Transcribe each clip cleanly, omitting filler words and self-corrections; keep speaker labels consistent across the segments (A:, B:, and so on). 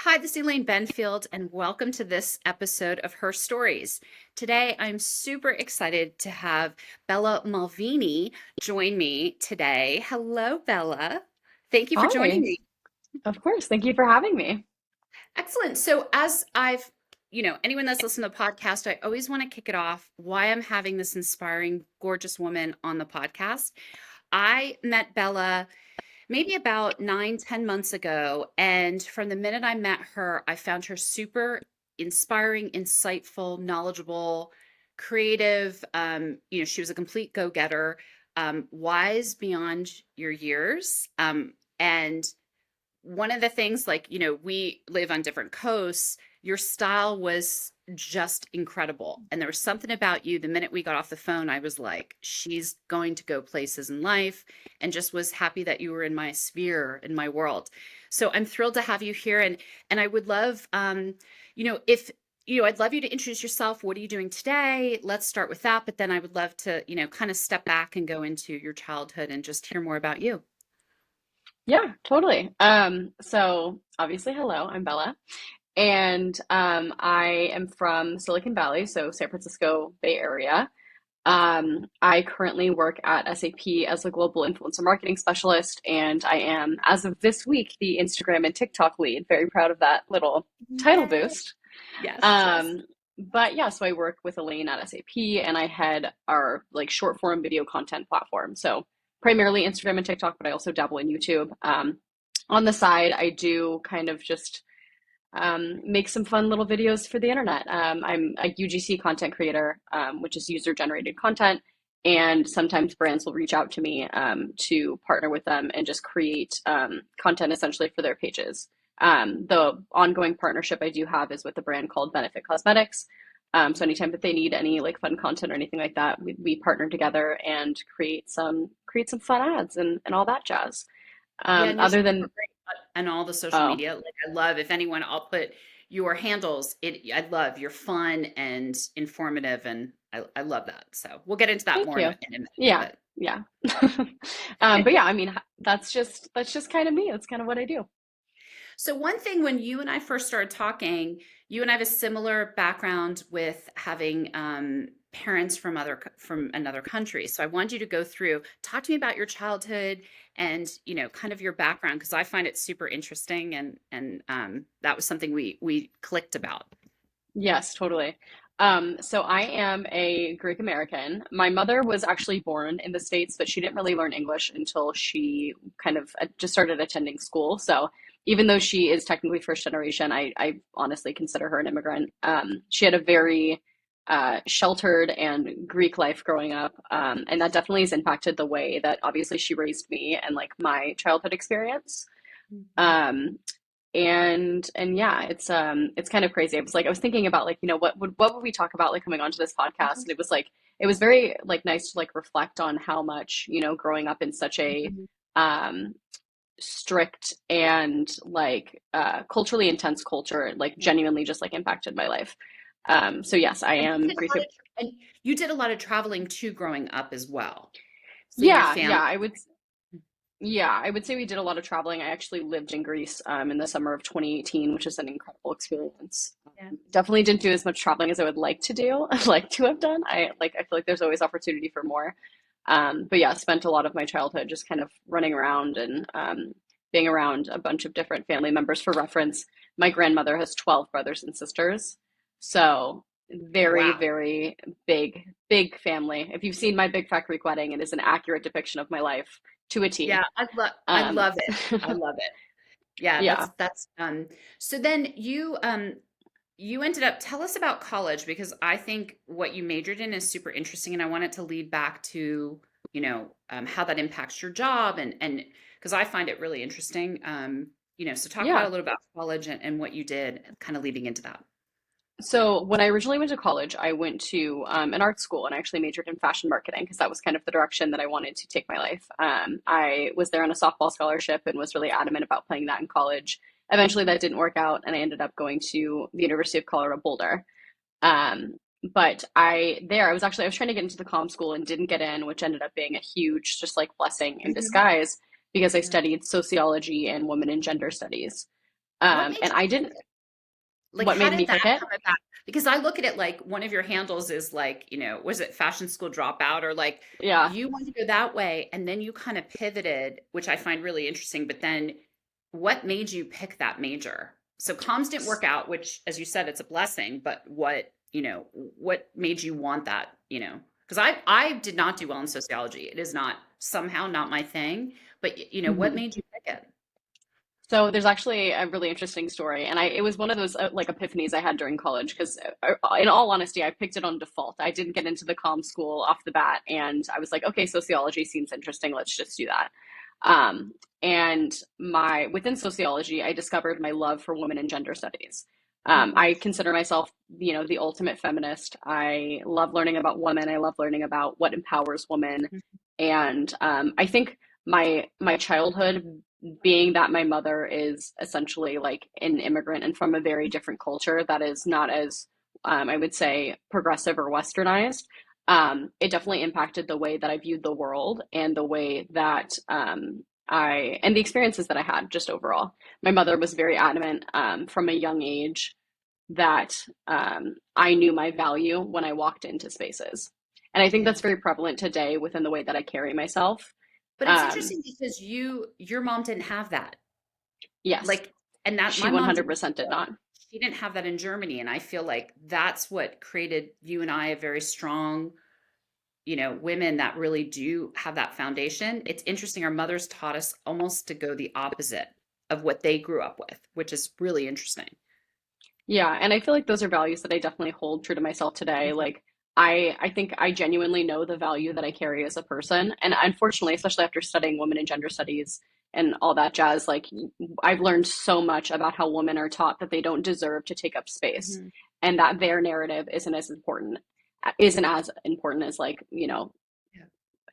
A: Hi, this is Elaine Benfield, and welcome to this episode of Herstories. Today, I'm super excited to have Bella Malvini join me today. Hello, Bella. Thank you for joining
B: Hi,
A: me.
B: of course. Thank you for having me.
A: Excellent. So, as anyone that's listened to the podcast, I always want to kick it off why I'm having this inspiring, gorgeous woman on the podcast. I met Bella maybe about 9, 10 months ago. And from the minute I met her, I found her super inspiring, insightful, knowledgeable, creative. She was a complete go-getter, wise beyond your years. And one of the things, we live on different coasts, your style was just incredible. And there was something about you, the minute we got off the phone, I was like, she's going to go places in life, and just was happy that you were in my sphere, in my world. So I'm thrilled to have you here. And I would love, if I'd love you to introduce yourself. What are you doing today? Let's start with that. But then I would love to, kind of step back and go into your childhood and just hear more about you.
B: Yeah, totally. So obviously, hello, I'm Bella, and I am from Silicon Valley, so San Francisco Bay Area. I currently work at SAP as a global influencer marketing specialist, and I am, as of this week, the Instagram and TikTok lead. Very proud of that little title
A: Yay.
B: boost.
A: Yes, yes.
B: Um, but yeah, so I work with Elaine at SAP and I head our like short form video content platform. So primarily Instagram and TikTok, but I also dabble in YouTube. On the side, I do kind of just make some fun little videos for the internet. I'm a UGC content creator, which is user generated content. And sometimes brands will reach out to me to partner with them and just create content essentially for their pages. The ongoing partnership I do have is with a brand called Benefit Cosmetics. So anytime that they need any like fun content or anything like that, we partner together and create some fun ads and all that jazz.
A: Yeah, and you're
B: Other
A: super
B: than
A: great on all the social
B: oh,
A: media. Like I love if anyone, I'll put your handles. I love you're fun and informative, and I love that. So we'll get into that
B: thank
A: more in
B: you.
A: a minute.
B: Yeah,
A: But
B: yeah. But yeah, I mean that's just kind of me. That's kind of what I do.
A: so one thing, when you and I first started talking, you and I have a similar background with having parents from from another country. So I wanted you to go through, talk to me about your childhood and kind of your background, because I find it super interesting, and that was something we clicked about.
B: Yes, totally. So I am a Greek American. My mother was actually born in the States, but she didn't really learn English until she kind of just started attending school. So even though she is technically first generation, I honestly consider her an immigrant. She had a very sheltered and Greek life growing up, and that definitely has impacted the way that obviously she raised me and like my childhood experience.
A: Mhm.
B: Um, and yeah, it's kind of crazy. I was thinking about like, what would we talk about like coming onto this podcast? And it was very like nice to like reflect on how much, growing up in such a
A: Mhm.
B: um strict and like culturally intense culture like genuinely just like impacted my life. So yes, I
A: And you
B: am
A: did a
B: Greek.
A: lot of and you did a lot of traveling too growing up as well. So your
B: Yeah,
A: family.
B: I would say we did a lot of traveling. I actually lived in Greece in the summer of 2018, which is an incredible experience.
A: Yeah.
B: Definitely didn't do as much traveling as I would like to do, like to have done. I feel like there's always opportunity for more. But yeah, spent a lot of my childhood just kind of running around and being around a bunch of different family members. For reference, my grandmother has 12 brothers and sisters, so
A: Oh,
B: very,
A: wow.
B: very big family. If you've seen my Big Fat Greek Wedding, it is an accurate depiction of my life to a
A: Yeah,
B: T.
A: I
B: Um,
A: love it. I love it. Yeah,
B: yeah.
A: that's so then you ended up, tell us about college, because I think what you majored in is super interesting, and I want it to lead back to, how that impacts your job, and because I find it really interesting. So talk about
B: Yeah.
A: a little about college and what you did kind of leading into that.
B: So when I originally went to college, I went to an art school and I actually majored in fashion marketing because that was kind of the direction that I wanted to take my life. I was there on a softball scholarship and was really adamant about playing that in college. Eventually, that didn't work out, and I ended up going to the University of Colorado Boulder. Um, but I was trying to get into the comm school and didn't get in, which ended up being a huge just like blessing in
A: Mhm.
B: disguise because I
A: Yeah.
B: studied sociology and women and gender studies.
A: What made
B: And
A: you
B: I
A: pick
B: didn't,
A: it? Like,
B: what
A: how
B: made
A: did
B: me
A: that
B: pick it?
A: come about? Because I look at it like one of your handles is like, was it fashion school dropout or like
B: Yeah.
A: you wanted to go that way and then you kind of pivoted, which I find really interesting. But then what made you pick that major? So comms didn't work out, which, as you said, it's a blessing. But what made you want that? Because I did not do well in sociology. It is not somehow not my thing. But what
B: Mhm.
A: made you pick it?
B: So there's actually a really interesting story, and it was one of those like epiphanies I had during college because, in all honesty, I picked it on default. I didn't get into the comm school off the bat, and I was like, okay, sociology seems interesting. Let's just do that. And my within sociology, I discovered my love for women and gender studies.
A: Mhm.
B: I consider myself, the ultimate feminist. I love learning about women. I love learning about what empowers women, and I think my childhood, being that my mother is essentially like an immigrant and from a very different culture that is not as, I would say, progressive or westernized, it definitely impacted the way that I viewed the world and the way that, and the experiences that I had just overall. My mother was very adamant, from a young age, that, I knew my value when I walked into spaces. And I think
A: Yeah.
B: that's very prevalent today within the way that I carry myself.
A: But it's
B: Um,
A: interesting because your mom didn't have that.
B: yes,
A: Like, and that
B: she
A: my mom didn't
B: 100% did
A: either.
B: not.
A: She didn't have that in Germany. And I feel like that's what created you and I a very strong, women that really do have that foundation. It's interesting. Our mothers taught us almost to go the opposite of what they grew up with, which is really interesting.
B: Yeah, and I feel like those are values that I definitely hold true to myself today.
A: Mhm.
B: Like I think I genuinely know the value that I carry as a person. And unfortunately, especially after studying women and gender studies and all that jazz, like I've learned so much about how women are taught that they don't deserve to take up space
A: Mhm.
B: and that their narrative isn't as important as, like,
A: Yeah.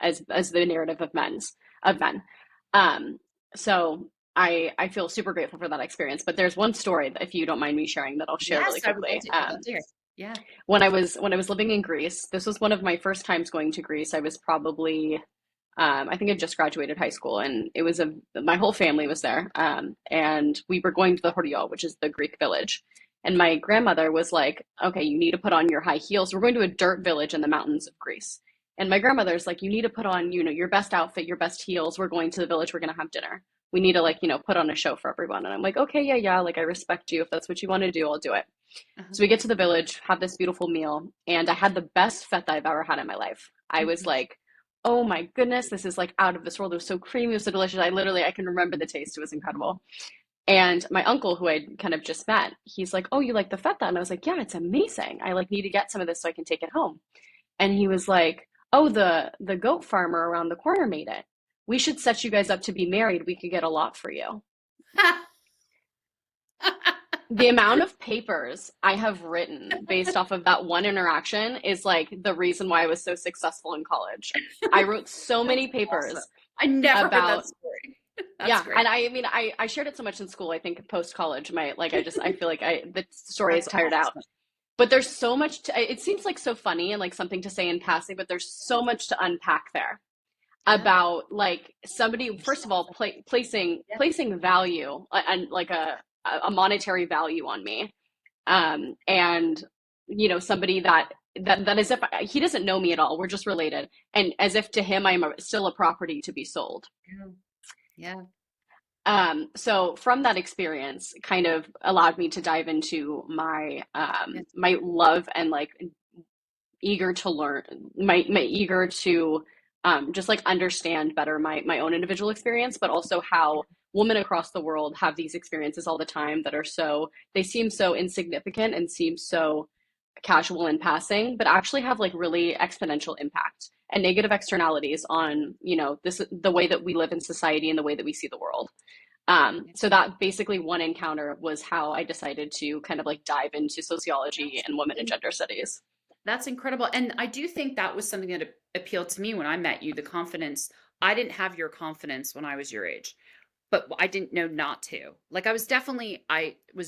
B: as the narrative of men. Um, so I feel super grateful for that experience. But there's one story that, if you don't mind me sharing, that I'll share
A: Yes,
B: really
A: I would love
B: quickly.
A: to. I'd love to hear. Yeah.
B: When I was living in Greece, this was one of my first times going to Greece. I was probably, I think I just graduated high school, and my whole family was there, and we were going to the Horiot, which is the Greek village. And my grandmother was like, "Okay, you need to put on your high heels. We're going to a dirt village in the mountains of Greece." And my grandmother's like, "You need to put on, your best outfit, your best heels. We're going to the village. We're going to have dinner. We need to, like, put on a show for everyone." And I'm like, "Okay, yeah, yeah. Like, I respect you. If that's what you want to do, I'll do it."
A: Uh-huh.
B: So we get to the village, have this beautiful meal, and I had the best feta I've ever had in my life. I was
A: Mhm.
B: like, "Oh my goodness, this is like out of this world." It was so creamy, it was so delicious. I can remember the taste. It was incredible. And my uncle, who I'd kind of just met, he's like, "Oh, you like the feta?" And I was like, "Yeah, it's amazing. I like need to get some of this so I can take it home." And he was like, "Oh, the goat farmer around the corner made it. We should set you guys up to be married. We could get a lot for you." The amount of papers I have written based off of that one interaction is like the reason why I was so successful in college. I wrote so
A: That's
B: many
A: awesome.
B: papers
A: I never heard that
B: about,
A: story. That's
B: yeah, and
A: great.
B: I mean, I shared it so much in school. I think post college, I feel like the story is
A: That's
B: tired out.
A: awesome.
B: But there's so much it seems like so funny and like something to say in passing, but there's so much to unpack there
A: Yeah.
B: about, like, somebody, first of all,
A: Yeah.
B: placing value, and like a monetary value on me, and somebody that as if he doesn't know me at all, we're just related, and as if to him I'm still a property to be sold.
A: Yeah. Yeah.
B: So from that experience kind of allowed me to dive into
A: Yeah.
B: my love and, like, eager to learn, my eager to, just like understand better my own individual experience, but also how women across the world have these experiences all the time that are they seem so insignificant and seem so casual in passing, but actually have like really exponential impact and negative externalities on, the way that we live in society and the way that we see the world.
A: Yeah.
B: So that basically one encounter was how I decided to kind of like dive into sociology
A: That's
B: and women and gender studies.
A: That's incredible. And I do think that was something that appealed to me when I met you, the confidence. I didn't have your confidence when I was your age, but I didn't know not to. Like I was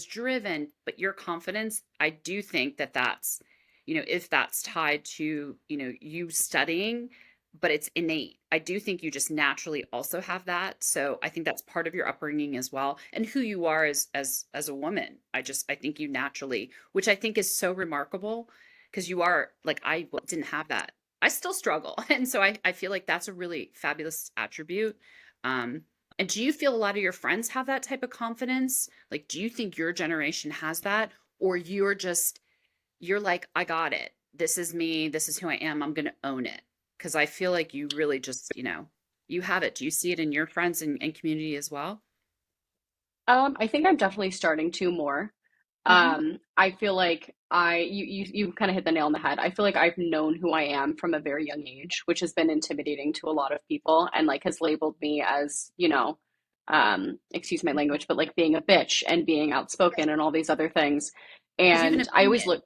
A: driven, but your confidence, I do think that that's, if that's tied to, you studying, but it's innate. I do think you just naturally also have that. So I think that's part of your upbringing as well, and who you are as a woman. I think you naturally, which I think is so remarkable because you are like didn't have that. I still struggle, and so I feel like that's a really fabulous attribute. Um, and do you feel a lot of your friends have that type of confidence? Like, do you think your generation has that, or you're like, I got it. This is me. This is who I am. I'm going to own it. Because I feel like you really just, you have it. Do you see it in your friends and community as well?
B: I think I'm definitely starting to more.
A: Hmm.
B: I feel like you kind of hit the nail on the head. I feel like I've known who I am from a very young age, which has been intimidating to a lot of people and like has labeled me as, excuse my language, but like being a bitch and being outspoken and all these other things.
A: Because you have an
B: And I always
A: opinion.
B: look,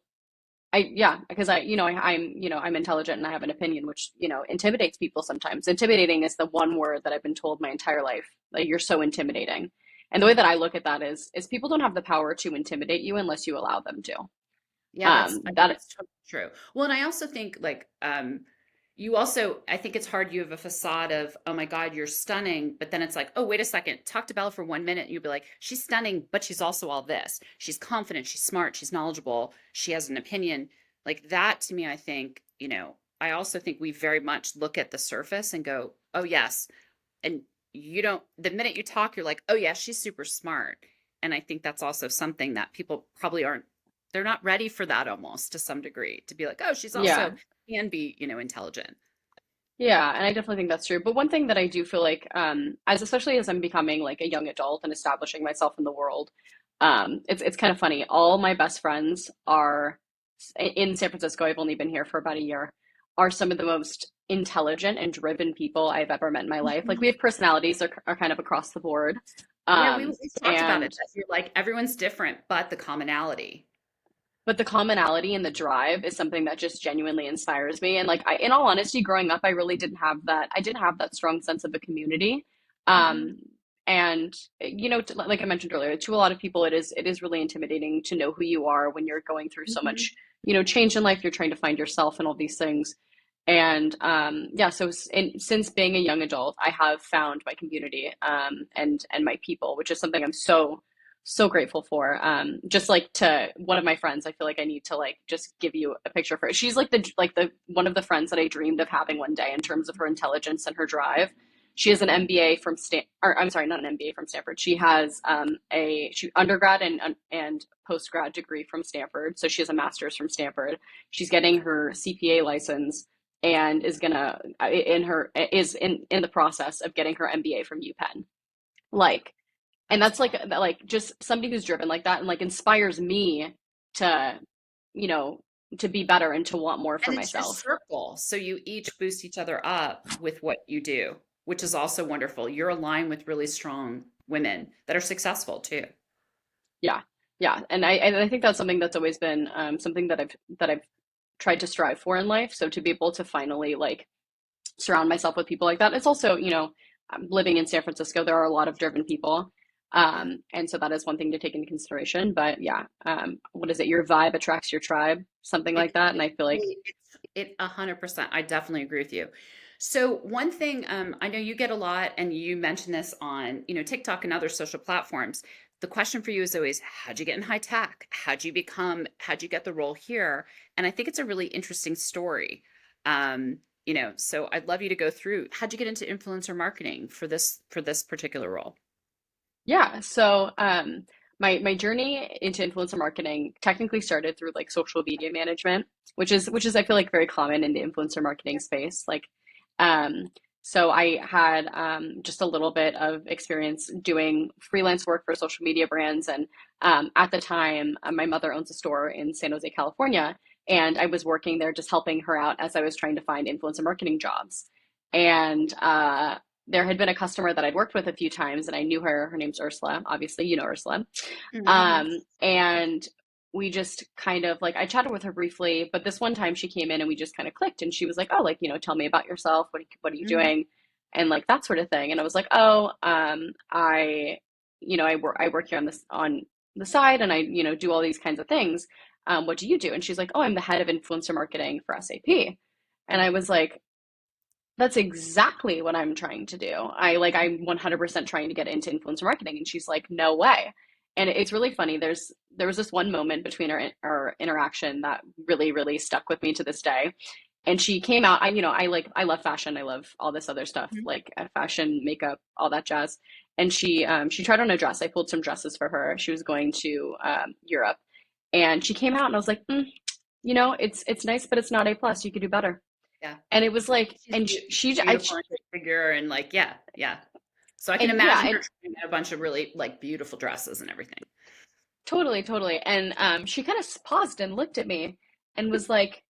B: yeah, because I'm intelligent and I have an opinion, which, intimidates people sometimes. Intimidating is the one word that I've been told my entire life. Like you're so intimidating. And the way
A: Yeah.
B: that I look at that is people don't have the power to intimidate you unless you allow them to.
A: Yeah, I think
B: That
A: that's totally true. Well, and I also think like you also I think it's hard you have a facade of, oh my God, you're stunning, but then it's like, oh, wait a second, talk to Bella for 1 minute and you'll be like, she's stunning, but she's also all this. She's confident, she's smart, she's knowledgeable, she has an opinion. Like that to me, I think, I also think we very much look at the surface and go, oh yes. And you don't the minute you talk, you're like, oh yeah, she's super smart. And I think that's also something that people probably aren't they're not ready for that almost to some degree to be like, oh, she's
B: Yeah.
A: also can be, intelligent.
B: Yeah, and I definitely think that's true. But one thing that I do feel like, as especially as I'm becoming like a young adult and establishing myself in the world, it's kind of funny. All my best friends are in San Francisco. I've only been here for about a year. Are some of the most intelligent and driven people I've ever met in my life. Like we
A: Mhm.
B: have personalities are kind of across the board,
A: Yeah, we talked about it.
B: and
A: That you're like everyone's different, but the commonality.
B: but the commonality and the drive is something that just genuinely inspires me. And like in all honesty, growing up, I really didn't have that. I didn't have that strong sense of a community.
A: Hmm.
B: Um, and like I mentioned earlier, to a lot of people, it is really intimidating to know who you are when you're going through so
A: Hmm.
B: much, change in life. You're trying to find yourself and all these things. And yeah, so since being a young adult, I have found my community and my people, which is something I'm so grateful for. Just like to one of my friends, I feel like I need to like just give you a picture of her. She's like the one of the friends that I dreamed of having one day in terms of her intelligence and her drive. She has an MBA from or I'm sorry, not an MBA from Stanford. She has she undergrad and post grad degree from Stanford. So she has a master's from Stanford. She's getting her CPA license and is gonna in her is in the process of getting her MBA from UPenn. Like, and
A: That's
B: that's like
A: awesome.
B: just somebody who's driven like that and like inspires me to, you know, to be better and to want more for
A: And it's your
B: myself.
A: circle. So you each boost each other up with what you do, which is also wonderful. You're aligned with really strong women that are successful too.
B: Yeah. Yeah. And I think that's something that's always been something that I've tried to strive for in life. So to be able to finally like surround myself with people like that. It's also, living in San Francisco, there are a lot of driven people.
A: Yeah.
B: And so that is one thing to take into consideration. But yeah, what is it? Your vibe attracts your tribe, something like that. And I feel like,
A: It 100%. I definitely agree with you. So one thing, I know you get a lot, and you mention this on, TikTok and other social platforms. The question for you is always, how'd you get in high tech? How'd you get the role here? And I think it's a really interesting story. So I'd love you to go through, how'd you get into influencer marketing for this particular role?
B: yeah. So my journey into influencer marketing technically started through like social media management, which is I feel like very common in the influencer marketing space. Like, um, so I had just a little bit of experience doing freelance work for social media brands, and at the time, my mother owns a store in San Jose, California, and I was working there just helping her out as I was trying to find influencer marketing jobs. And there had been a customer that I'd worked with a few times and I knew her. Her name's Ursula. Obviously, you know Ursula.
A: Hmm.
B: And we just kind of like, I chatted with her briefly, but this one time she came in and we just kind of clicked and she was like, oh, like, tell me about yourself. What are you
A: Hmm.
B: doing? And like that sort of thing. And I was like, oh, I work here on the side and I, do all these kinds of things. What do you do? And she's like, oh, I'm the head of influencer marketing for SAP. And I was like, That's exactly what I'm trying to do. I'm 100% trying to get into influencer marketing, and she's like, "No way." And it's really funny. There was this one moment between our interaction that really stuck with me to this day. And she came out, I love fashion. I love all this other stuff,
A: Mhm.
B: like fashion, makeup, all that jazz. And she tried on a dress. I pulled some dresses for her. She was going to Europe, and she came out, and I was like, it's nice, but it's not A plus. You could do better.
A: Yeah.
B: And it was like,
A: She's beautiful and great figure and like, yeah, yeah. So I can
B: and yeah,
A: imagine her
B: and
A: trying a bunch of really like beautiful dresses and everything.
B: totally. And she kind of paused and looked at me and was like,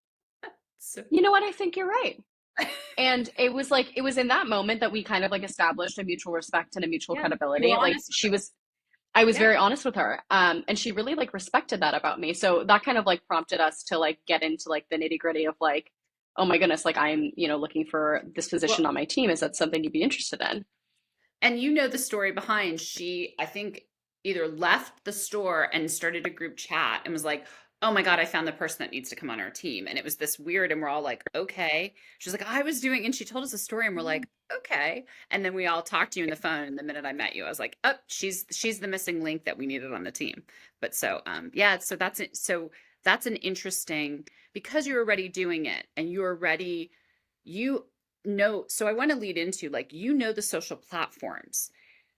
A: So
B: you know what? I think you're right. And it was like, it was in that moment that we kind of like established a mutual respect and a mutual
A: yeah, you were
B: credibility. Like
A: honest
B: she
A: with
B: was, I was
A: her.
B: very honest with her. And she really like respected that about me. So that kind of like prompted us to like get into like the nitty gritty of like, oh my goodness, like I'm, looking for this position
A: Well,
B: on my team. Is that something you'd be interested in?
A: and you know the story behind she, I think, either left the store and started a group chat and was like, "Oh my God, I found the person that needs to come on our team." And it was this weird, and we're all like, "Okay." She's like, "I was doing," and she told us a story, and we're like, "Okay." And then we all talked to you in the phone, and the minute I met you, I was like, "Oh, she's the missing link that we needed on the team." But so yeah, so that's it. So that's an interesting, because you're already doing it and you're ready, you know, so I want to lead into like, you know, the social platforms.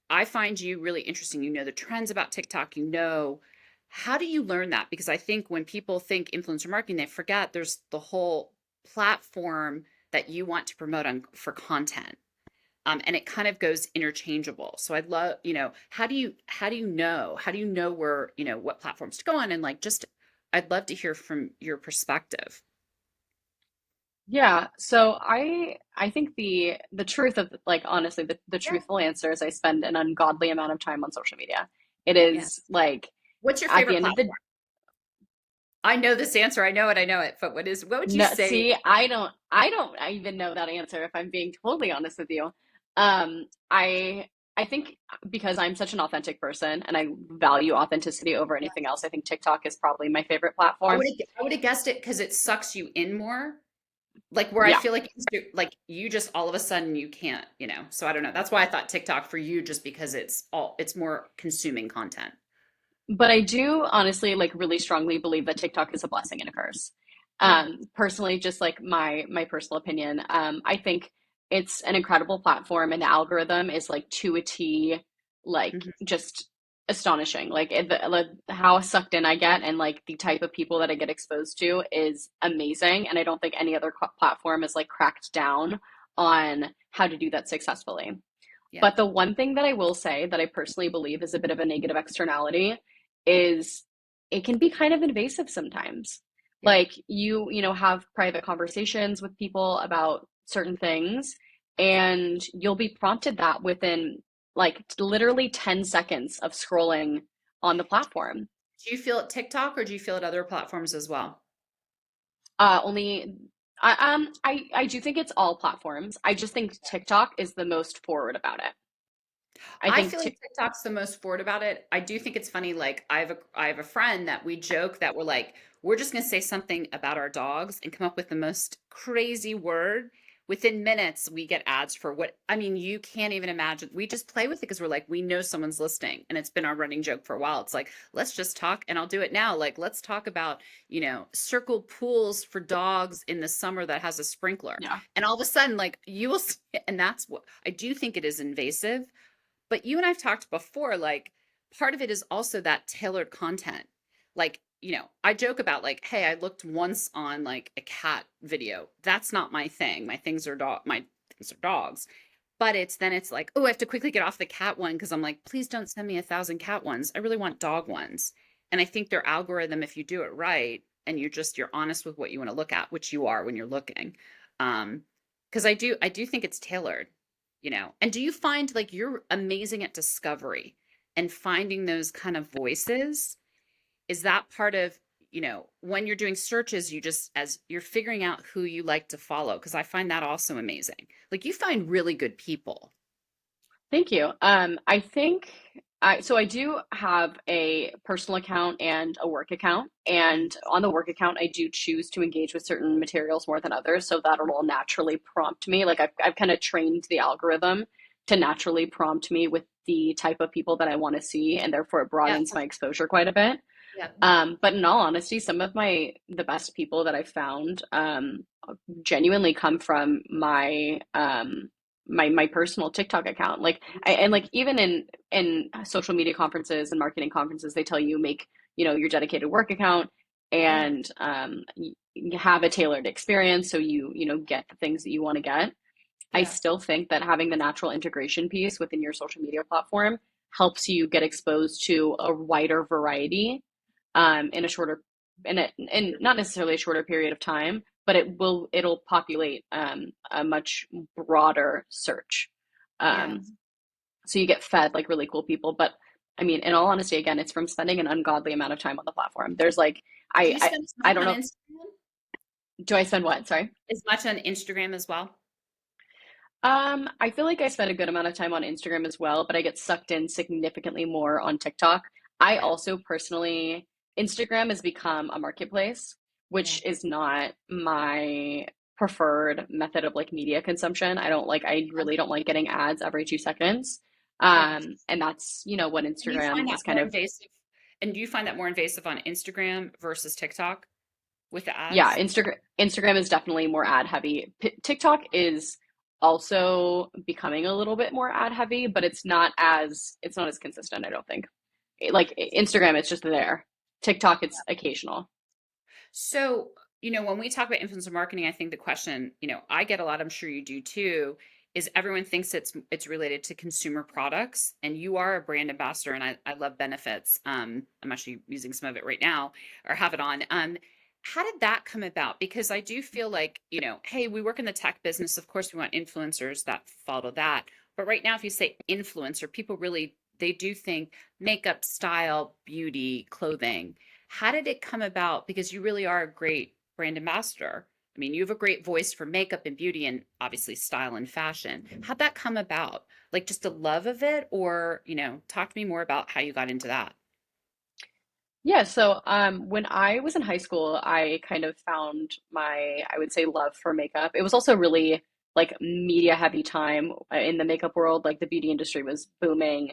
A: I find you really interesting. You know the trends about TikTok, you know, how do you learn that? Because I think when people think influencer marketing, they forget there's the whole platform that you want to promote on for content. And it kind of goes interchangeable. So I'd love, you know, how do you know where, you know, what platforms to go on, and like just I'd love to hear from your perspective.
B: Yeah, so I think the truth of like honestly the
A: Yeah.
B: truthful answer is I spend an ungodly amount of time on social media. It
A: Yeah.
B: is like
A: What's your
B: at the
A: favorite
B: end of the
A: platform? I know this answer. I know it. But what would you
B: no,
A: say?
B: see, I don't even know that answer if I'm being totally honest with you. Um I think because I'm such an authentic person and I value authenticity over
A: Yeah.
B: anything else, I think TikTok is probably my favorite
A: I
B: platform.
A: would I would have guessed it because it sucks you in more. Like where I
B: Yeah.
A: feel like like you just all of a sudden you can't, you know. So I don't know. That's why I thought TikTok for you, just because it's more consuming content.
B: But I do honestly like really strongly believe that TikTok is a blessing and a curse.
A: Yeah.
B: Personally, just like my personal opinion, I think it's an incredible platform, and the algorithm is like to a T, like
A: Hmm.
B: just astonishing. Like how sucked in I get, and like the type of people that I get exposed to is amazing. And I don't think any other platform is like cracked down on how to do that successfully.
A: Yeah.
B: But the one thing that I will say that I personally believe is a bit of a negative externality is it can be kind of invasive sometimes.
A: Yeah.
B: Like have private conversations with people about certain things, and you'll be prompted that within like literally 10 seconds of scrolling on the platform.
A: Do you feel it TikTok or do you feel it other platforms as well?
B: Only I do think it's all platforms. I just think TikTok is the most forward about it. I
A: I
B: think
A: feel like TikTok's the most forward about it. I do think it's funny. Like I have a friend that we joke that we're like, we're just gonna say something about our dogs and come up with the most crazy word. Within minutes, we get ads for what, I mean, you can't even imagine. We just play with it because we're like, we know someone's listening. And it's been our running joke for a while. It's like, let's just talk, and I'll do it now. Like, let's talk about, you know, circle pools for dogs in the summer that has a sprinkler.
B: yeah.
A: And all of a sudden, like you will see, and that's what I do think it is invasive, but you and I've talked before, like part of it is also that tailored content. Like, you know, I joke about like, hey, I looked once on like a cat video. That's not my thing. My things are dogs. But it's like, oh, I have to quickly get off the cat one because I'm like, please don't send me 1,000 cat ones. I really want dog ones. And I think their algorithm, if you do it right and you're honest with what you want to look at, which you are when you're looking. Because I do think it's tailored, you know. And do you find like you're amazing at discovery and finding those kind of voices? Is that part of, you know, when you're doing searches, you just as you're figuring out who you like to follow? Because I find that also amazing. Like you find really good people.
B: Thank you. I think I do have a personal account and a work account. And on the work account, I do choose to engage with certain materials more than others. So that'll naturally prompt me. Like I've kind of trained the algorithm to naturally prompt me with the type of people that I want to see, and therefore it
A: Yeah.
B: broadens my exposure quite a bit.
A: Yeah.
B: But in all honesty, some of the best people that I've found genuinely come from my personal TikTok account. Like and like even in social media conferences and marketing conferences, they tell you make, your dedicated work account
A: Yeah.
B: and you have a tailored experience so get the things that you want to get. I
A: Yeah.
B: still think that having the natural integration piece within your social media platform helps you get exposed to a wider variety in a shorter in not necessarily a shorter period of time, but it'll populate a much broader search.
A: Yeah.
B: Um, so you get fed like really cool people. But I mean, in all honesty, again, it's from spending an ungodly amount of time on the platform. There's like
A: Do
B: I
A: you
B: I,
A: spend as
B: I
A: much
B: don't
A: on
B: know.
A: Instagram?
B: Do I spend what? Sorry.
A: As much on Instagram as well?
B: I feel like I spend a good amount of time on Instagram as well, but I get sucked in significantly more on TikTok. I
A: Yeah.
B: also personally, Instagram has become a marketplace,
A: Yeah.
B: which is not my preferred method of like media consumption. I really don't like getting ads every 2 seconds.
A: Yeah.
B: And that's, what
A: And you find
B: Instagram
A: that
B: is kind
A: more
B: of,
A: invasive? And do you find that more invasive on Instagram versus TikTok with the
B: yeah,
A: ads?
B: Instagram is definitely more ad heavy. TikTok is also becoming a little bit more ad heavy, but it's not as consistent, I don't think. Like Instagram, it's just there. TikTok, it's occasional.
A: So, when we talk about influencer marketing, I think the question, I get a lot, I'm sure you do too, is everyone thinks it's related to consumer products, and you are a brand ambassador, and I love benefits. I'm actually using some of it right now or have it on. How did that come about? Because I do feel like, hey, we work in the tech business. Of course, we want influencers that follow that. But right now, if you say influencer, people really they do think makeup, style, beauty, clothing. How did it come about? Because you really are a great brand ambassador. I mean, you have a great voice for makeup and beauty and obviously style and fashion. How'd that come about? Like just a love of it, or, talk to me more about how you got into that.
B: Yeah, so when I was in high school, I kind of found I would say, love for makeup. It was also really like media heavy time in the makeup world. Like the beauty industry was booming,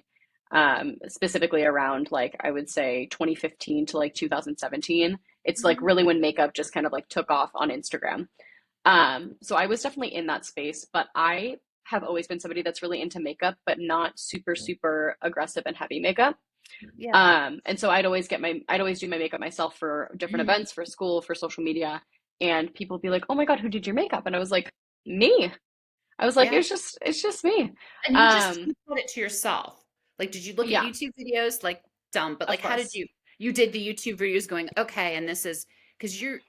B: specifically around like I would say 2015 to like 2017. It's like
A: Mhm.
B: really when makeup just kind of like took off on Instagram. So I was definitely in that space, but I have always been somebody that's really into makeup, but not super, super aggressive and heavy makeup.
A: Yeah.
B: And so I'd always do my makeup myself for different
A: Mhm.
B: events, for school, for social media. And people would be like, "Oh my God, who did your makeup?" And I was like, "Me." I was like,
A: Yeah.
B: "It's just me."
A: And
B: Um,
A: you taught it to yourself. Like, did you look at
B: yeah,
A: YouTube videos? Like, dumb, but
B: of
A: like, how did
B: course.
A: you did the YouTube videos going, okay, and this is because you're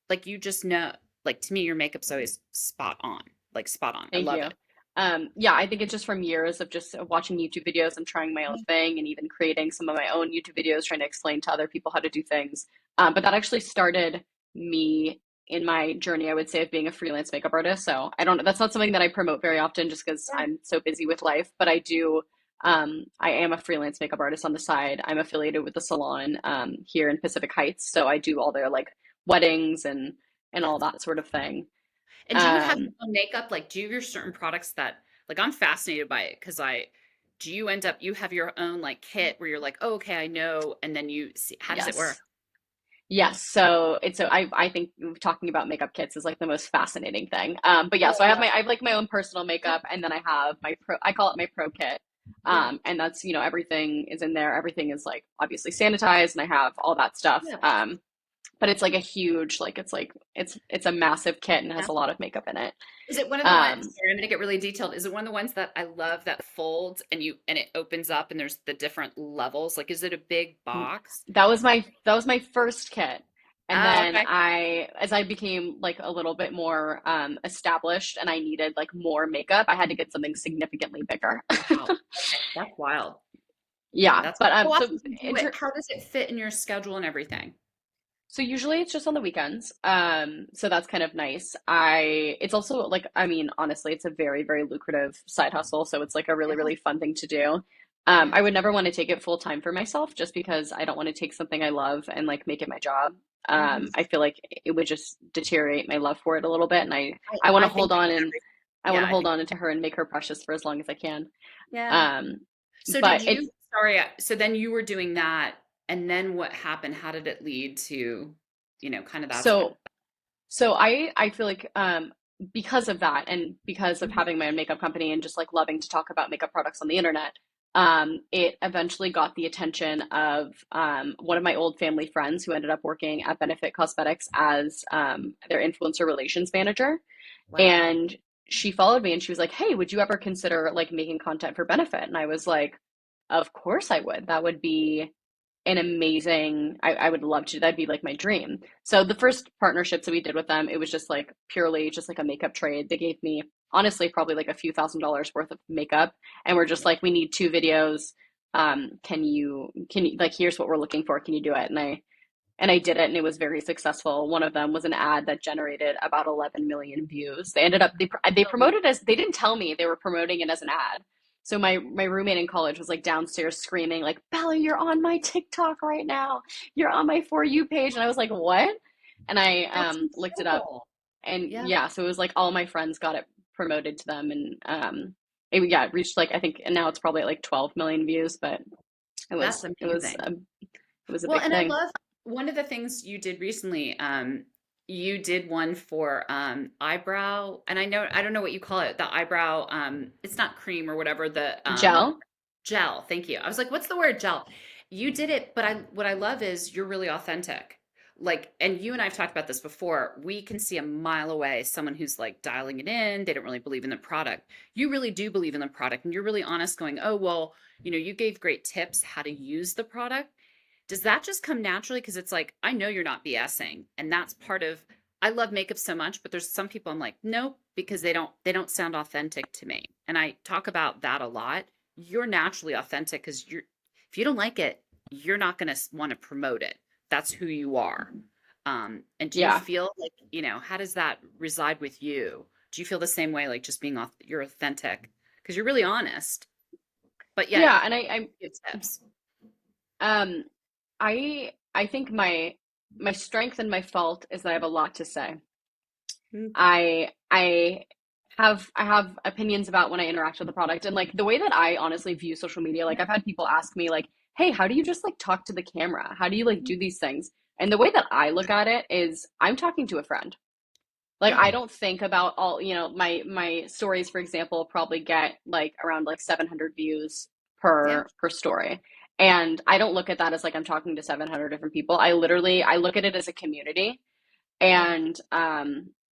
A: like, you just know, like, to me, your makeup's always spot on, like, spot on. I
B: Thank
A: love
B: you.
A: it.
B: Yeah, I think it's just from years of just watching YouTube videos and trying my own
A: Yeah.
B: thing and even creating some of my own YouTube videos, trying to explain to other people how to do things. But that actually started me in my journey, I would say, of being a freelance makeup artist. So I don't, that's not something that I promote very often just because
A: Yeah.
B: I'm so busy with life, but I am a freelance makeup artist on the side. I'm affiliated with the salon here in Pacific Heights. So I do all their like weddings and all
A: That's
B: that sort of thing.
A: And do you have your
B: Um,
A: own makeup? Like, do you have your certain products that, like, I'm fascinated by it because do you end up, you have your own like kit where you're like, oh, okay, I know. And then you see, how does it work?
B: yes. Yes, so I think talking about makeup kits is like the most fascinating thing. But yeah,
A: Oh,
B: so
A: I love
B: I have like my own personal
A: it.
B: makeup, and then I have I call it my pro kit.
A: Yeah.
B: And that's, everything is in there. Everything is like obviously sanitized, and I have all that stuff.
A: Yeah.
B: But it's like a huge, like it's a massive kit and has
A: Yeah.
B: a lot of makeup in it.
A: Is it one of the ones,
B: Um,
A: sorry, I'm gonna get really detailed. Is it one of the ones that I love that folds and it opens up and there's the different levels? Like, is it a big box?
B: that was my first kit. And
A: Oh,
B: then
A: okay.
B: as I became like a little bit more established and I needed like more makeup, I had to get something significantly bigger.
A: Wow. Okay. That's wild.
B: Yeah,
A: That's
B: but
A: how often do you do it?
B: inter
A: How does it fit in your schedule and everything?
B: so usually it's just on the weekends. So that's kind of nice. It's also like, I mean, honestly, it's a very, very lucrative side hustle. So it's like a really,
A: Yeah.
B: really fun thing to do.
A: Yeah.
B: I would never want to take it full time for myself just because I don't want to take something I love and like make it my job.
A: Mhm.
B: I feel like it would just deteriorate my love for it a little bit, and I want
A: I
B: to
A: think
B: hold
A: that
B: on
A: with
B: and
A: every
B: I want
A: yeah,
B: to
A: I
B: hold
A: think
B: on to her and make her precious for as long as I can.
A: yeah.
B: Um,
A: So did
B: but it's
A: you sorry, so then you were doing that and then what happened? How did it lead to, kind of that's what
B: so so I feel like because of that and because of
A: Mhm.
B: having my own makeup company and just like loving to talk about makeup products on the internet, it eventually got the attention of one of my old family friends who ended up working at Benefit Cosmetics as their influencer relations manager.
A: Wow.
B: And she followed me and she was like, "Hey, would you ever consider like making content for Benefit?" And I was like, "Of course I would. That would be an amazing, I would love to. That'd be like my dream." So the first partnerships that we did with them, it was just like purely just like a makeup trade. They gave me honestly probably like a few $1,000s worth of makeup, and we're just
A: Yeah.
B: like, we need 2 videos. Can you like, here's what we're looking for. Can you do it? And I did it, and it was very successful. One of them was an ad that generated about 11 million views. They
A: Oh,
B: promoted as, they didn't tell me they were promoting it as an ad. So my roommate in college was like downstairs screaming like, "Bella, you're on my TikTok right now. You're on my For You page." And I was like, "What?" And I
A: that's
B: looked it up,
A: incredible.
B: and
A: Yeah,
B: yeah, so it was like all my friends got it promoted to them, and it reached like, I think, and now it's probably at like 12 million views, but it
A: that's
B: was it was
A: amazing.
B: a, it was a
A: Well,
B: big
A: and I
B: thing.
A: love one of the things you did recently, you did one for eyebrow, and I don't know what you call it, the eyebrow, it's not cream or whatever, the
B: Gel.
A: gel. Thank you. I was like, what's the word gel? You did it, but I what I love is you're really authentic. Like, and you and I've talked about this before. We can see a mile away someone who's like dialing it in. They don't really believe in the product. You really do believe in the product, and you're really honest, going, "Oh, well, you gave great tips how to use the product." Does that just come naturally? Because it's like, I know you're not BSing. And that's part of I love makeup so much, but there's some people I'm like, nope, because they don't sound authentic to me. And I talk about that a lot. You're naturally authentic because you're if you don't like it, you're not gonna want to promote it. That's who you are. And do you
B: Yeah.
A: feel like, how does that reside with you? Do you feel the same way, like just being you're authentic? Because you're really honest, but yet
B: Yeah,
A: you
B: and I
A: give tips.
B: um I think my strength and my fault is that I have a lot to say.
A: Mm.
B: I have opinions about when I interact with the product, and like the way that I honestly view social media, like I've had people ask me like, "Hey, how do you just like talk to the camera? How do you like do these things?" And the way that I look at it is I'm talking to a friend. Like,
A: Yeah.
B: I don't think about all, my stories, for example, probably get like around like 700 views
A: Yeah.
B: per story. And I don't look at that as like I'm talking to 700 different people. I look at it as a community.
A: Yeah.
B: And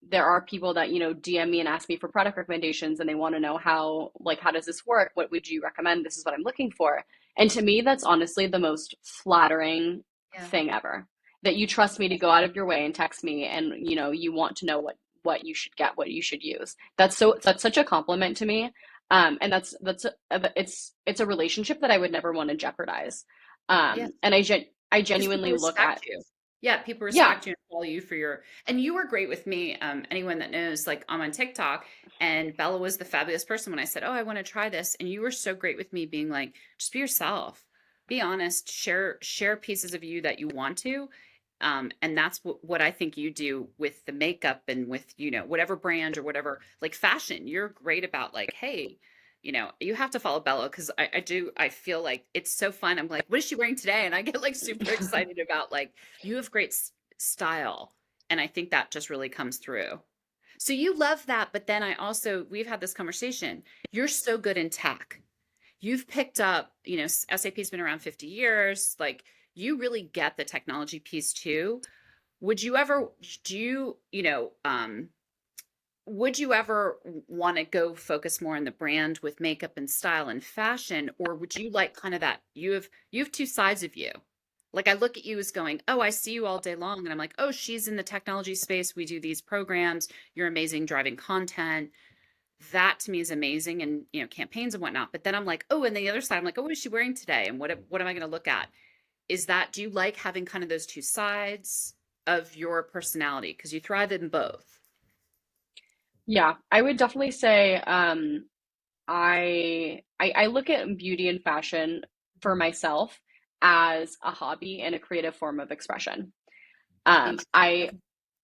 B: there are people that, DM me and ask me for product recommendations, and they want to know how does this work? What would you recommend? This is what I'm looking for. And to me, that's honestly the most flattering
A: Yeah.
B: thing ever. That you trust me to go out of your way and text me, and you want to know what you should get, what you should use. That's such a compliment to me. And it's a relationship that I would never want to jeopardize.
A: Yeah.
B: And I
A: Because people
B: genuinely look
A: respect
B: at,
A: you. Yeah, people
B: yeah.
A: respect you and follow you for and you were great with me. Anyone that knows, like I'm on TikTok, and Bella was the fabulous person when I said, "Oh, I want to try this," and you were so great with me, being like, "Just be yourself, be honest, share pieces of you that you want to." And that's what I think you do with the makeup and with whatever brand or whatever, like fashion. You're great about like, hey, you have to follow Bella because I feel like it's so fun. I'm like, what is she wearing today? And I get like super excited about like, you have great style. And I think that just really comes through. So you love that. But then we've had this conversation. You're so good in tech. You've picked up, SAP's been around 50 years. Like you really get the technology piece too. Would you ever, do would you ever want to go focus more on the brand with makeup and style and fashion, or would you like kind of that you have two sides of you? Like I look at you as going, "Oh, I see you all day long." And I'm like, "Oh, she's in the technology space. We do these programs. You're amazing driving content." That to me is amazing and, campaigns and whatnot. But then I'm like, "Oh, and the other side, I'm like, oh, what is she wearing today? And what am I going to look at?" Do you like having kind of those two sides of your personality? Because you thrive in both.
B: Yeah, I would definitely say I look at beauty and fashion for myself as a hobby and a creative form of expression. Um,
A: Interesting.
B: I
A: Okay.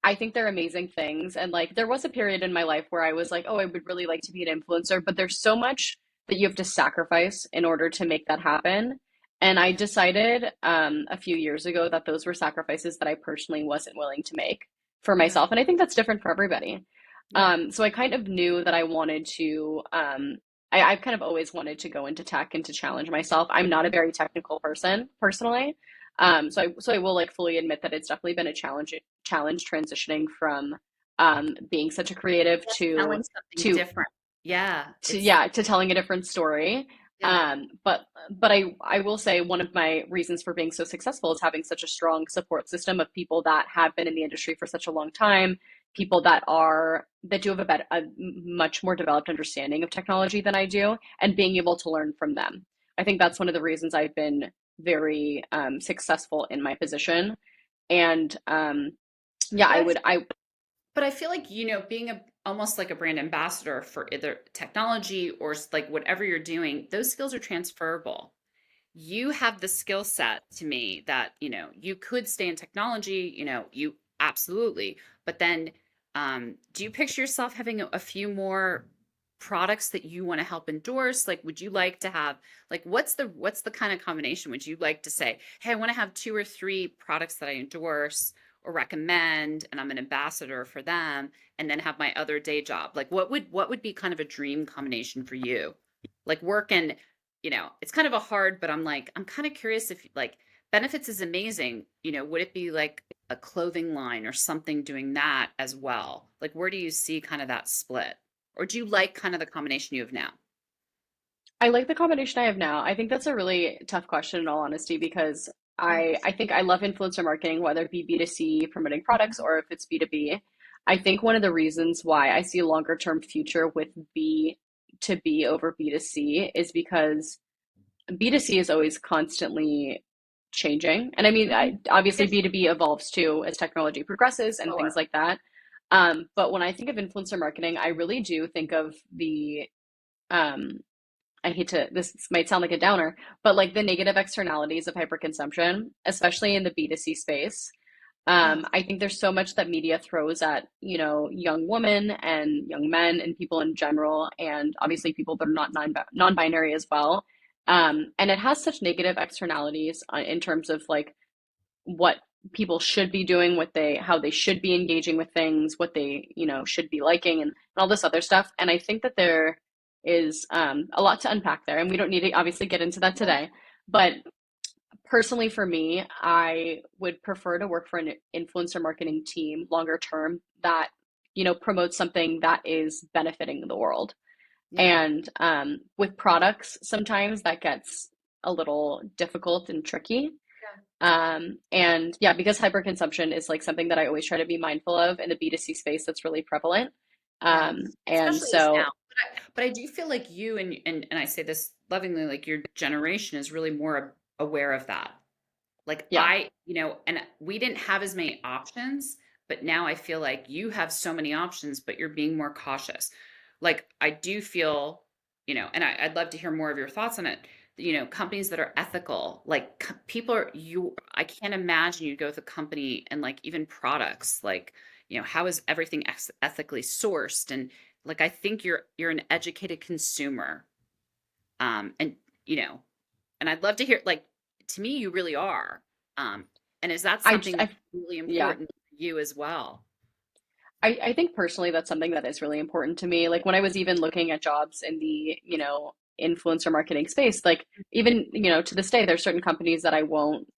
B: I think they're amazing things. And like there was a period in my life where I was like, oh, I would really like to be an influencer, but there's so much that you have to sacrifice in order to make that happen. And I
A: Yeah.
B: decided a few years ago that those were sacrifices that I personally wasn't willing to make for
A: Yeah.
B: myself. And I think that's different for everybody.
A: Yeah.
B: So I kind of knew that I wanted to, I've kind of always wanted to go into tech and to challenge myself. I'm not a very technical person personally. So I will like fully admit that it's definitely been a challenge transitioning from being such a creative
A: Yes, selling something
B: to
A: different. Yeah,
B: to
A: it's
B: yeah to telling a different story.
A: yeah.
B: But I will say one of my reasons for being so successful is having such a strong support system of people that have been in the industry for such a long time, people that do have a much more developed understanding of technology than I do, and being able to learn from them. I think that's one of the reasons I've been very successful in my position. And yeah,
A: But
B: I
A: I
B: would I
A: but I feel like, being almost like a brand ambassador for either technology or like whatever you're doing, those skills are transferable. You have the skill set to me that, you could stay in technology, you absolutely. But then, do you picture yourself having a few more products that you want to help endorse? Like, would you like to have, like, what's the kind of combination? Would you like to say, hey, I want to have two or three products that I endorse or recommend, and I'm an ambassador for them, and then have my other day job? Like, what would be kind of a dream combination for you? Like work and it's kind of a hard, but I'm kind of curious if like benefits is amazing. Would it be like a clothing line or something doing that as well? Like, where do you see kind of that split? Or do you like kind of the combination you have now?
B: I like the combination I have now. I think that's a really tough question in all honesty because I think I love influencer marketing, whether it be B2C, promoting products,
A: Mhm.
B: or if it's B2B. I think one of the reasons why I see a longer term future with B2B over B2C is because B2C is always constantly changing. And I mean,
A: Mhm.
B: obviously
A: Yes,
B: B2B evolves too as technology progresses and things
A: slower.
B: like that. But when I think of influencer marketing, I really do think of um, I hate to, this might sound like a downer, but like the negative externalities of hyperconsumption, especially in the B2C space.
A: Yes.
B: I think there's so much that media throws at, young women and young men and people in general, and obviously people that are not non-binary as well. And it has such negative externalities in terms of like what people should be doing, how they should be engaging with things, what they, should be liking and all this other stuff. And I think that there is a lot to unpack there. And we don't need to obviously get into that
A: Yeah.
B: today. But personally, for me, I would prefer to work for an influencer marketing team longer term that, promotes something that is benefiting the world.
A: Yeah.
B: And with products, sometimes that gets a little difficult and tricky.
A: Yeah.
B: And yeah, because hyperconsumption is like something that I always try to be mindful of in the B2C space that's really prevalent.
A: Yes.
B: And
A: Especially is now.
B: so,
A: But I do feel like you and I say this lovingly, like your generation is really more aware of that. Like
B: yeah,
A: and we didn't have as many options, but now I feel like you have so many options, but you're being more cautious. Like I do feel, and I'd love to hear more of your thoughts on it. Companies that are ethical, like people I can't imagine you go with a company and like even products, like, how is everything ethically sourced? And like, I think you're an educated consumer. And, you know, and I'd love to hear, like, to me, you really are. Um, and is that
B: I,
A: something that's
B: I,
A: really
B: yeah,
A: important for you as well?
B: I think personally that's something that is really important to me. Like when I was even looking at jobs in the, influencer marketing space, like even, to this day, there's certain companies that I won't,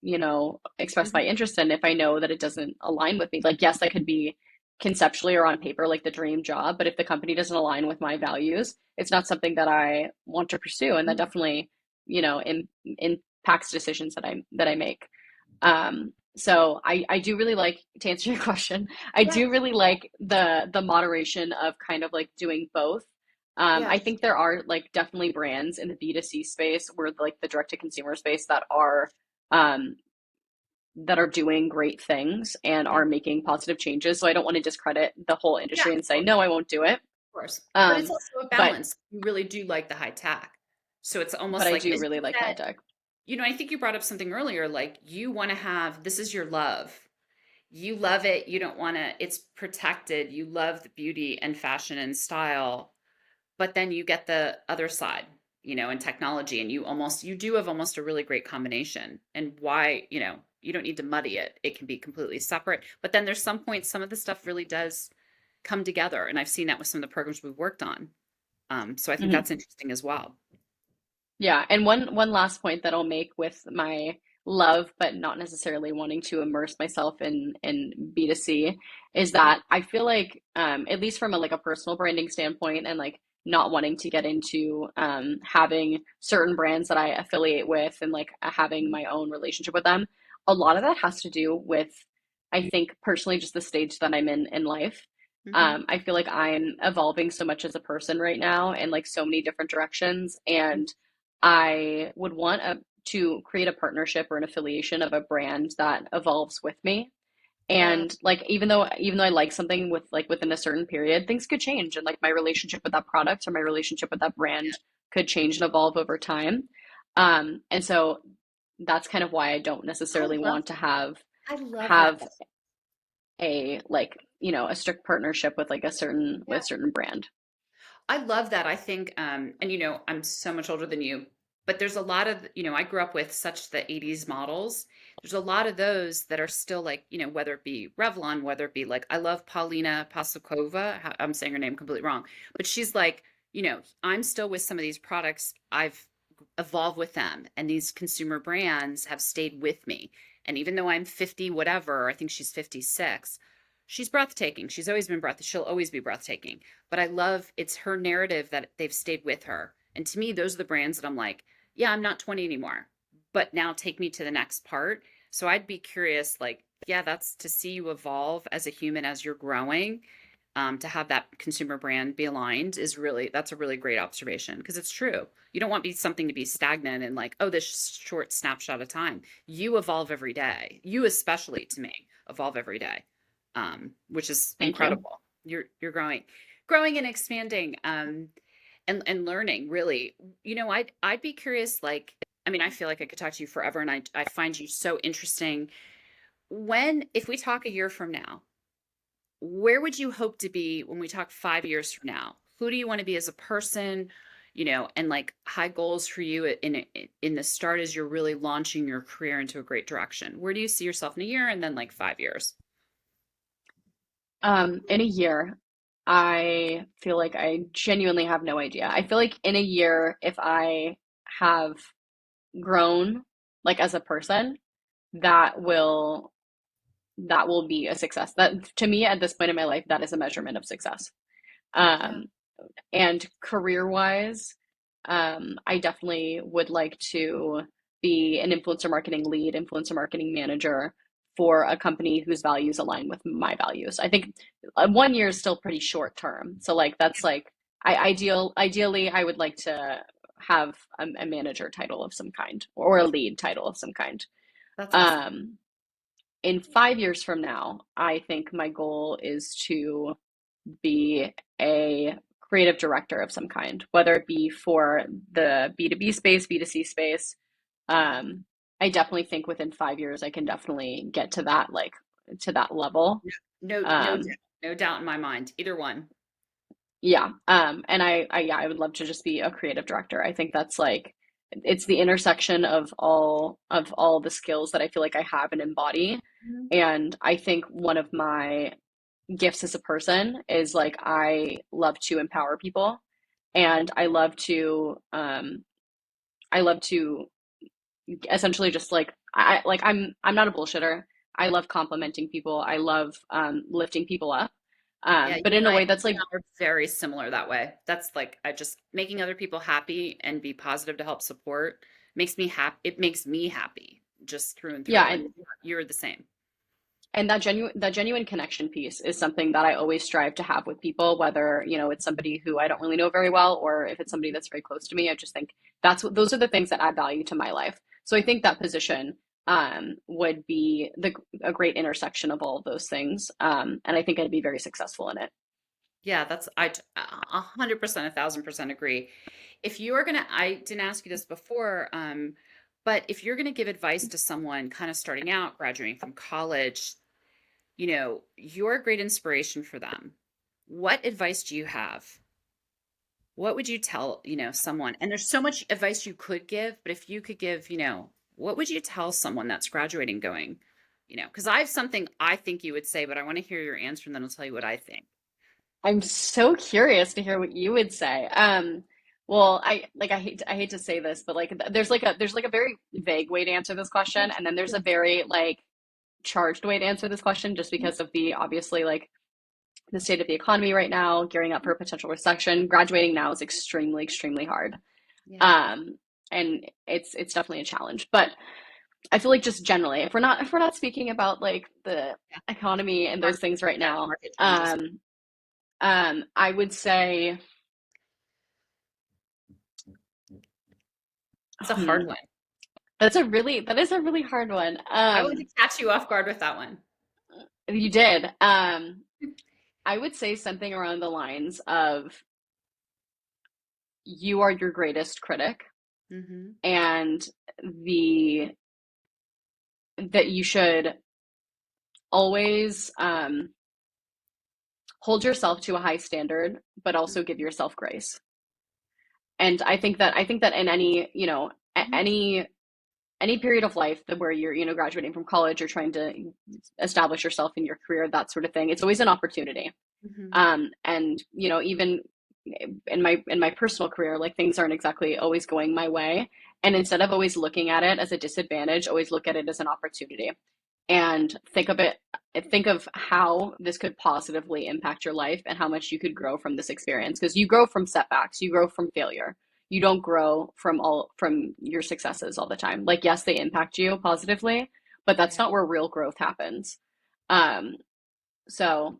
B: express my
A: Mhm.
B: interest in if I know that it doesn't align with me. Like, yes, that could be conceptually or on paper like the dream job, but if the company doesn't align with my values, it's not something that I want to pursue. And that definitely, impacts decisions that I make. So I do really like, to answer your question, I do
A: Yes.
B: really like the moderation of kind of like doing both. I
A: Yes.
B: think there are like definitely brands in the B2C space where like the direct to consumer space um that are doing great things and
A: Yeah.
B: are making positive changes. So I don't want to discredit the whole
A: Yeah,
B: industry and
A: of
B: say,
A: course.
B: no, I won't do it.
A: course. But it's
B: Um,
A: also a
B: but
A: balance. You really do like the high tech. So it's
B: but
A: almost
B: I
A: like
B: do
A: mission
B: really like high
A: set.
B: tech.
A: I think you brought up something earlier, like you want to have this is your love. You love it. You don't want to, it's protected. You love the beauty and fashion and style, but then you get the other side, and technology, and you do have almost a really great combination. And why, you don't need to muddy it. It can be completely separate. But then there's some points, some of the stuff really does come together. And I've seen that with some of the programs we've worked on. So I think
B: Mhm.
A: that's interesting as well.
B: Yeah, and one last point that I'll make with my love, but not necessarily wanting to immerse myself in B2C, is
A: Yeah.
B: that I feel like, at least from a like a personal branding standpoint, and like not wanting to get into having certain brands that I affiliate with and like having my own relationship with them, a lot of that has to do with, I think personally, just the stage that I'm in life.
A: Hmm.
B: I feel like I'm evolving so much as a person right now in like so many different directions, and I would want to create a partnership or an affiliation of a brand that evolves with me.
A: Yeah.
B: And like even though I like something with like within a certain period, things could change, and like my relationship with that product or my relationship with that brand could change and evolve over time. And so that's kind of why I don't
A: I
B: necessarily
A: love
B: want to have
A: I love that.
B: have a like, a strict partnership with like a
A: Yeah.
B: certain brand.
A: I love that. I think, and I'm so much older than you, but there's a lot of, I grew up with such the 80s models. There's a lot of those that are still like, whether it be Revlon, whether it be like, I love Paulina Pasakova. I'm saying her name completely wrong, but she's like, I'm still with some of these products. I've evolved with them, and these consumer brands have stayed with me. And even though I'm 50, whatever, I think she's 56, she's breathtaking. She's always been breathtaking. She'll always be breathtaking, but I love it's her narrative that they've stayed with her. And to me, those are the brands that I'm like, yeah, I'm not 20 anymore, but now take me to the next part. So I'd be curious, like, yeah, that's to see you evolve as a human as you're growing. To have that consumer brand be aligned is really, that's a really great observation because it's true. You don't want be something to be stagnant and like, oh, this short snapshot of time. You evolve every day. You especially to me evolve every day, which is
B: Thank you.
A: incredible. You're growing and expanding, and learning really. I'd be curious, like, I mean, I feel like I could talk to you forever, and I find you so interesting. If we talk a year from now, where would you hope to be when we talk 5 years from now? Who do you want to be as a person? And like high goals for you in the start as you're really launching your career into a great direction. Where do you see yourself in a year and then like 5 years?
B: In a year, I feel like I genuinely have no idea. I feel like in a year, if I have grown like as a person, that will that will be a success. That to me at this point in my life, that is a measurement of success.
A: Yeah.
B: Um, and career wise, I definitely would like to be an influencer marketing lead, influencer marketing manager for a company whose values align with my values. I think 1 year is still pretty short term. So like that's like ideally I would like to have a manager title of some kind or a lead title of some kind.
A: That's awesome.
B: Um, in 5 years from now, I think my goal is to be a creative director of some kind, whether it be for the B2B space, B2C space.
A: Yeah.
B: Um, I definitely think within 5 years I can definitely get to that to that level.
A: No,
B: Um,
A: no doubt in my mind. Either one.
B: yeah. And I would love to just be a creative director. I think that's like it's the intersection of all the skills that I feel like I have and embody.
A: Mhm.
B: And I think one of my gifts as a person is like I love to empower people, and I love to essentially just like I'm not a bullshitter. I love complimenting people. I love lifting people up.
A: Yeah,
B: But
A: you
B: in
A: and
B: a
A: I,
B: way that's
A: you and
B: like
A: I are very similar that way. That's like I just making other people happy and be positive to help support makes me happy. It makes me happy just through and
B: yeah,
A: through. And you're the same.
B: and that genuine connection piece is something that I always strive to have with people, whether, it's somebody who I don't really know very well or if it's somebody that's very close to me. I just think those are the things that add value to my life. So I think that position would be a great intersection of all of those things. And I think I'd be very successful in it.
A: Yeah, that's 100%, 1,000% agree. If you are gonna, I didn't ask you this before, but if you're gonna give advice to someone kind of starting out, graduating from college, you're a great inspiration for them. What advice do you have? What would you tell, someone? And there's so much advice you could give, but if you could give, what would you tell someone that's graduating going, because I have something I think you would say, but I want to hear your answer and then I'll tell you what I think.
B: I'm so curious to hear what you would say. Well, I hate to say this, but like there's like a very vague way to answer this
A: Yeah.
B: question, and then there's
A: Yeah.
B: a very like charged way to answer this question just because of the obviously like the state of the economy right now, gearing up for a potential recession. Graduating now is extremely, extremely hard.
A: Yeah.
B: Um, and it's definitely a challenge. But I feel like just generally, if we're not speaking about like the
A: Yeah.
B: economy and those
A: Market,
B: things right
A: yeah,
B: now,
A: market changes.
B: I would say,
A: It's a hard
B: hmm,
A: one.
B: that is a really hard one.
A: I wanted to catch you off guard with that one.
B: You did. I would say something around the lines of you are your greatest critic,
A: Hmm.
B: and the that you should always hold yourself to a high standard, but also give yourself grace. And I think that in any, any period of life that where you're, graduating from college or trying to establish yourself in your career, that sort of thing, it's always an opportunity.
A: Hmm.
B: And even in my personal career, like things aren't exactly always going my way. And instead of always looking at it as a disadvantage, always look at it as an opportunity and think of how this could positively impact your life and how much you could grow from this experience, because you grow from setbacks, you grow from failure. You don't grow from your successes all the time. Like yes, they impact you positively, but that's
A: Yeah.
B: not where real growth happens. um so,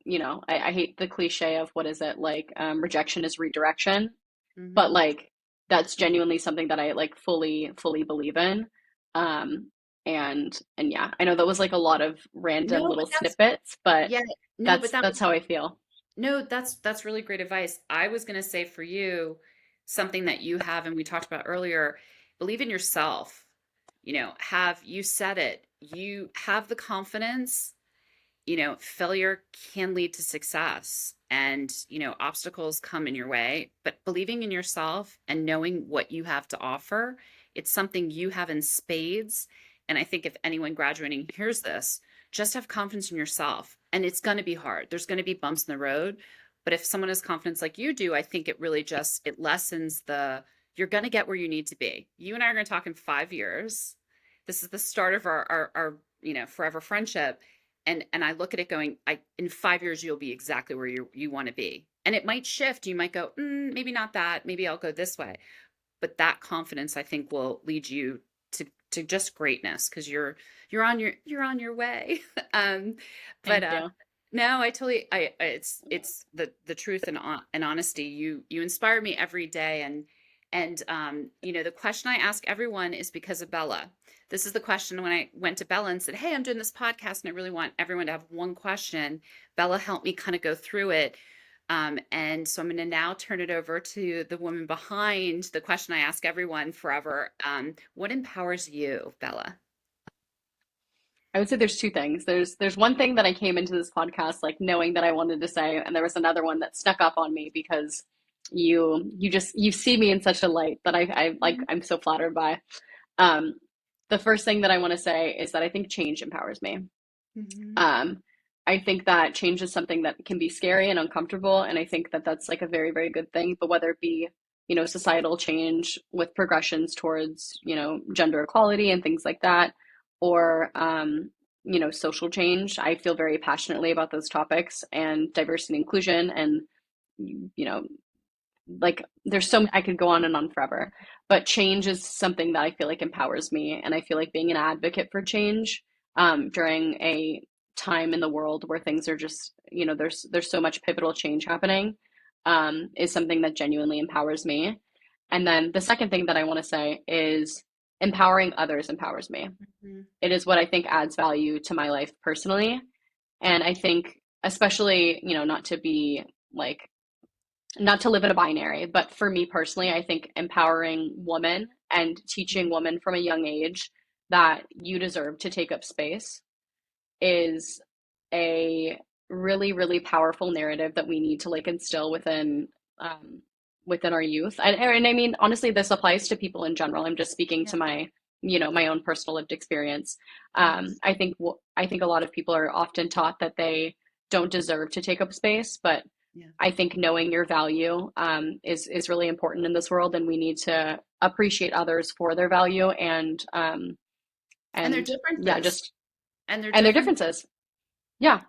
B: I hate the cliche of what is it like, rejection is redirection, but
A: Hmm.
B: like that's genuinely something that I like fully believe in. And yeah, I know that was like a lot of random
A: No, but
B: little snippets, but
A: yeah, no, but
B: that's how I feel.
A: no, that's really great advice. I was going to say for you something that you have and we talked about earlier, believe in yourself. Have you said it? You have the confidence. Failure can lead to success and, obstacles come in your way, but believing in yourself and knowing what you have to offer, it's something you have in spades. And I think if anyone graduating hears this, just have confidence in yourself. And it's going to be hard. There's going to be bumps in the road. But if someone has confidence like you do, I think it really just, it lessens you're going to get where you need to be. You and I are going to talk in 5 years. This is the start of our forever friendship, and I look at it going, I in 5 years you'll be exactly where you want to be. And it might shift. You might go, maybe not that. Maybe I'll go this way. But that confidence, I think, will lead you to just greatness because you're on your way. um, but
B: Thank you.
A: no, I totally, it's the truth and honesty. You inspire me every day, and the question I ask everyone is because of Bella. This is the question when I went to Bella and said, "Hey, I'm doing this podcast and I really want everyone to have one question." Bella helped me kind of go through it. And so I'm going to now turn it over to the woman behind the question I ask everyone forever. What empowers you, Bella?
B: I would say there's two things. There's one thing that I came into this podcast like knowing that I wanted to say, and there was another one that snuck up on me because you see me in such a light that I like I'm so flattered by. Um, the first thing that I want to say is that I think change empowers me.
A: Mm-hmm.
B: Um, I think that change is something that can be scary and uncomfortable, and I think that that's like a very, very good thing. But whether it be, societal change with progressions towards, gender equality and things like that, or, social change, I feel very passionately about those topics and diversity and inclusion. And, you know, like there's so I could go on and on forever, but change is something that I feel like empowers me, and I feel like being an advocate for change during a time in the world where things are just there's so much pivotal change happening, is something that genuinely empowers me. And then the second thing that I want to say is empowering others empowers me.
A: Mm-hmm.
B: It is what I think adds value to my life personally, and I think especially not to be like not to live in a binary, but for me personally, I think empowering women and teaching women from a young age that you deserve to take up space is a really, really powerful narrative that we need to like instill um, within our youth. And I mean, honestly, this applies to people in general. I'm just speaking
A: Yeah.
B: to my, my own personal lived experience.
A: Yes.
B: I think a lot of people are often taught that they don't deserve to take up space, but
A: Yeah.
B: I think knowing your value is really important in this world, and we need to appreciate others for their value
A: And their
B: and yeah,
A: differences.
B: just
A: And their
B: and their
A: differences.
B: differences. Yeah,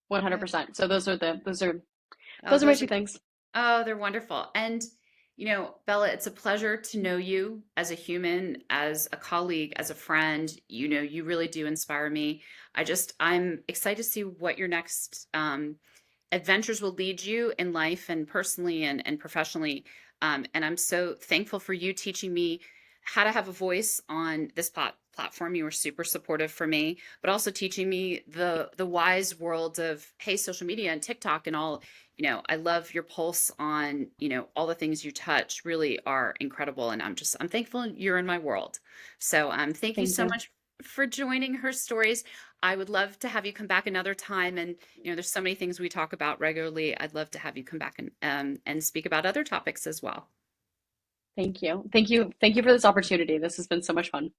A: Yeah.
B: 100%. So
A: Oh,
B: those are my
A: those
B: two
A: are
B: things.
A: Oh, they're wonderful. And, Bella, it's a pleasure to know you as a human, as a colleague, as a friend. You really do inspire me. I'm excited to see what your next adventures will lead you in life and personally and professionally. And I'm so thankful for you teaching me how to have a voice on this platform. You were super supportive for me, but also teaching me the wise world of, hey, social media and TikTok and all. I love your pulse on, all the things you touch really are incredible. And I'm thankful you're in my world. So thank you
B: Thank
A: so
B: you.
A: much for joining Her Stories. I would love to have you come back another time. And, there's so many things we talk about regularly. I'd love to have you come back and speak about other topics as well.
B: Thank you. Thank you. Thank you for this opportunity. This has been so much fun.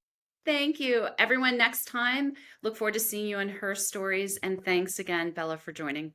A: Thank you. Everyone, next time, look forward to seeing you in Her Stories. And thanks again, Bella, for joining.